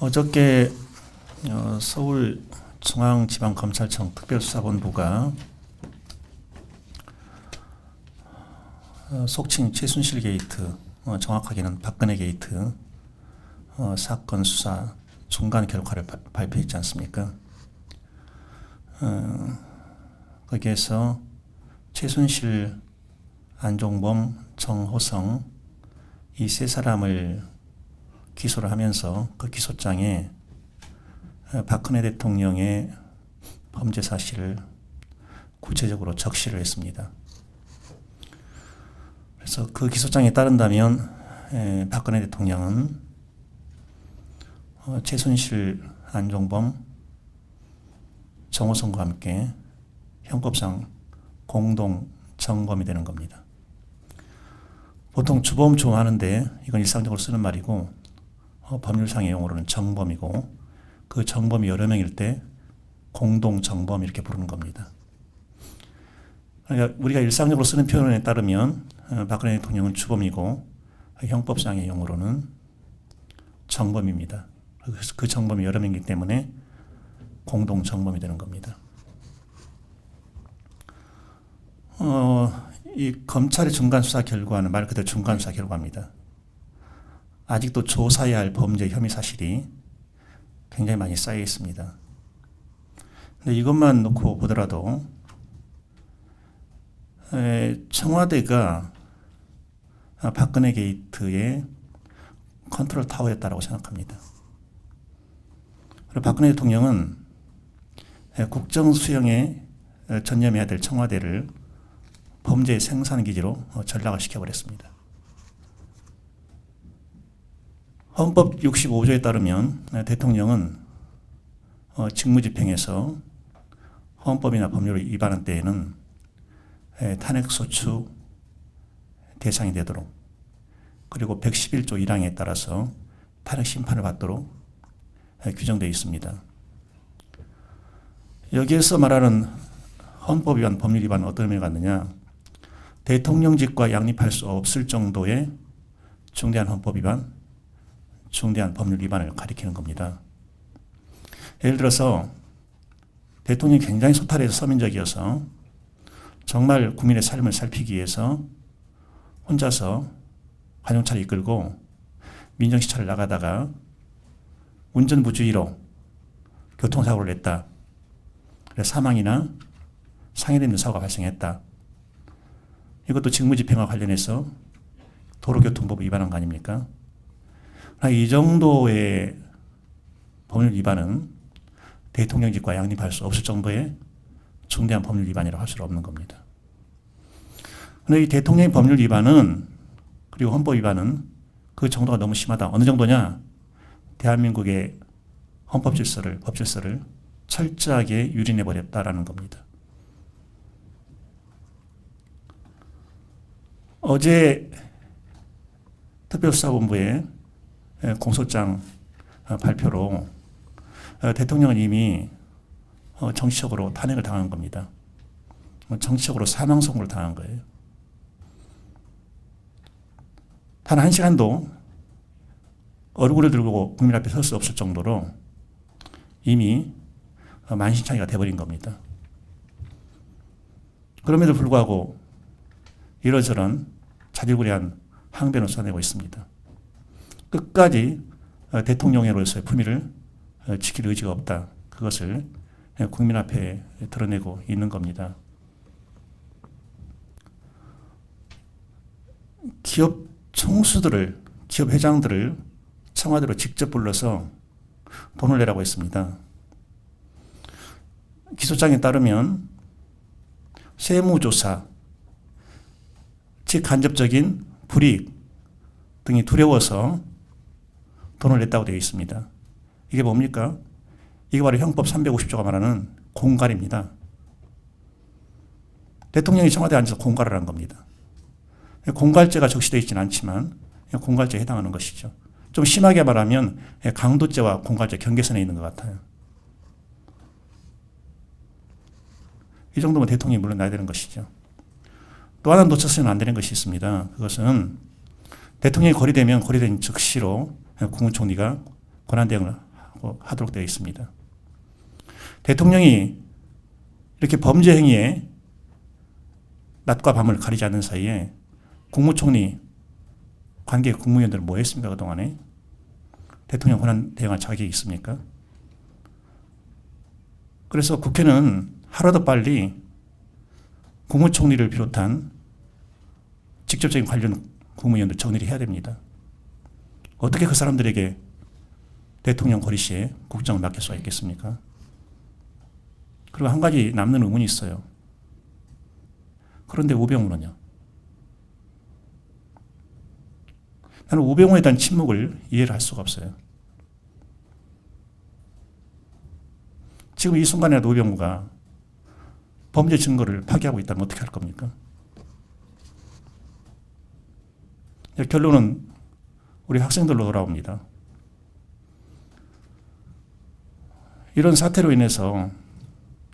어저께 서울중앙지방검찰청 특별수사본부가 속칭 최순실 게이트, 정확하게는 박근혜 게이트 사건 수사 중간 결과를 발표했지 않습니까? 거기에서 최순실, 안종범, 정호성 이 세 사람을 기소를 하면서 그 기소장에 박근혜 대통령의 범죄 사실을 구체적으로 적시를 했습니다. 그래서 그 기소장에 따른다면 박근혜 대통령은 최순실, 안종범, 정호성과 함께 형법상 공동 정범이 되는 겁니다. 보통 주범 좋아하는데 이건 일상적으로 쓰는 말이고 법률상의 용어로는 정범이고 그 정범이 여러 명일 때 공동 정범 이렇게 부르는 겁니다. 그러니까 우리가 일상적으로 쓰는 표현에 따르면 박근혜 대통령은 주범이고 형법상의 용어로는 정범입니다. 그 정범이 여러 명이기 때문에 공동 정범이 되는 겁니다. 이 검찰의 중간 수사 결과는 말 그대로 중간 수사 결과입니다. 아직도 조사해야 할 범죄 혐의 사실이 굉장히 많이 쌓여 있습니다. 근데 이것만 놓고 보더라도 청와대가 박근혜 게이트의 컨트롤 타워였다고 생각합니다. 그리고 박근혜 대통령은 국정 수행에 전념해야 될 청와대를 범죄 생산기지로 전락을 시켜버렸습니다. 헌법 65조에 따르면 대통령은 직무집행에서 헌법이나 법률을 위반한 때에는 탄핵소추 대상이 되도록 그리고 111조 1항에 따라서 탄핵 심판을 받도록 규정되어 있습니다. 여기에서 말하는 헌법 위반, 법률 위반은 어떤 의미가 갖느냐? 대통령직과 양립할 수 없을 정도의 중대한 헌법 위반, 중대한 법률 위반을 가리키는 겁니다. 예를 들어서 대통령이 굉장히 소탈해서 서민적이어서 정말 국민의 삶을 살피기 위해서 혼자서 관용차를 이끌고 민정시찰을 나가다가 운전부주의로 교통사고를 냈다. 그래서 사망이나 상해를 입는 사고가 발생했다. 이것도 직무집행과 관련해서 도로교통법 위반한 거 아닙니까? 이 정도의 법률 위반은 대통령직과 양립할 수 없을 정도의 중대한 법률 위반이라고 할 수 없는 겁니다. 그런데 이 대통령의 법률 위반은 그리고 헌법 위반은 그 정도가 너무 심하다. 어느 정도냐? 대한민국의 헌법 질서를, 법 질서를 철저하게 유린해버렸다라는 겁니다. 어제 특별수사본부의 공소장 발표로 대통령은 이미 정치적으로 탄핵을 당한 겁니다. 정치적으로 사망 선고를 당한 거예요. 단 한 시간도 얼굴을 들고 국민 앞에 설 수 없을 정도로 이미 만신창이가 돼버린 겁니다. 그럼에도 불구하고 이러저런 자질구레한 항변을 쏟아내고 있습니다. 끝까지 대통령으로서의 품위를 지킬 의지가 없다. 그것을 국민 앞에 드러내고 있는 겁니다. 기업 총수들을, 기업 회장들을 청와대로 직접 불러서 돈을 내라고 했습니다. 기소장에 따르면 세무조사, 즉 간접적인 불이익 등이 두려워서 돈을 냈다고 되어 있습니다. 이게 뭡니까? 이게 바로 형법 350조가 말하는 공갈입니다. 대통령이 청와대에 앉아서 공갈을 한 겁니다. 공갈죄가 적시되어 있지는 않지만 공갈죄에 해당하는 것이죠. 좀 심하게 말하면 강도죄와 공갈죄 경계선에 있는 것 같아요. 이 정도면 대통령이 물러나야 되는 것이죠. 또 하나 놓쳐서는 안 되는 것이 있습니다. 그것은 대통령이 거리되면 거리된 즉시로 국무총리가 권한대행을 하도록 되어 있습니다. 대통령이 이렇게 범죄 행위에 낮과 밤을 가리지 않는 사이에 국무총리 관계 국무위원들은 뭐 했습니까? 그동안에 대통령 권한 대행할 자격이 있습니까? 그래서 국회는 하루도 빨리 국무총리를 비롯한 직접적인 관련 국무위원들 정리를 해야 됩니다. 어떻게 그 사람들에게 대통령 거리 시에 국정을 맡길 수가 있겠습니까? 그리고 한 가지 남는 의문이 있어요. 그런데 우병우는요? 나는 우병우에 대한 침묵을 이해를 할 수가 없어요. 지금 이 순간에라도 우병우가 범죄 증거를 파기하고 있다면 어떻게 할 겁니까? 결론은 우리 학생들로 돌아옵니다. 이런 사태로 인해서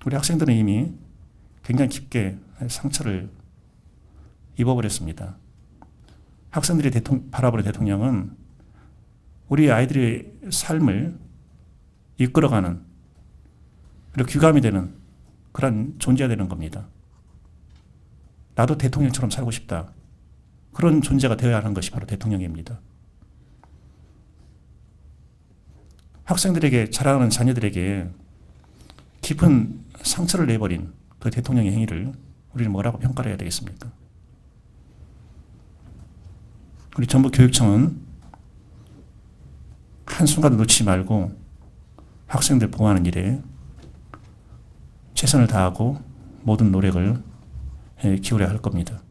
우리 학생들은 이미 굉장히 깊게 상처를 입어버렸습니다. 학생들이 바라보는 대통령은 우리 아이들의 삶을 이끌어가는 그리고 귀감이 되는 그런 존재가 되는 겁니다. 나도 대통령처럼 살고 싶다. 그런 존재가 되어야 하는 것이 바로 대통령입니다. 학생들에게 자라나는 자녀들에게 깊은 상처를 내버린 그 대통령의 행위를 우리는 뭐라고 평가를 해야 되겠습니까? 우리 전북 교육청은 한순간도 놓치지 말고 학생들 보호하는 일에 최선을 다하고 모든 노력을 기울여야 할 겁니다.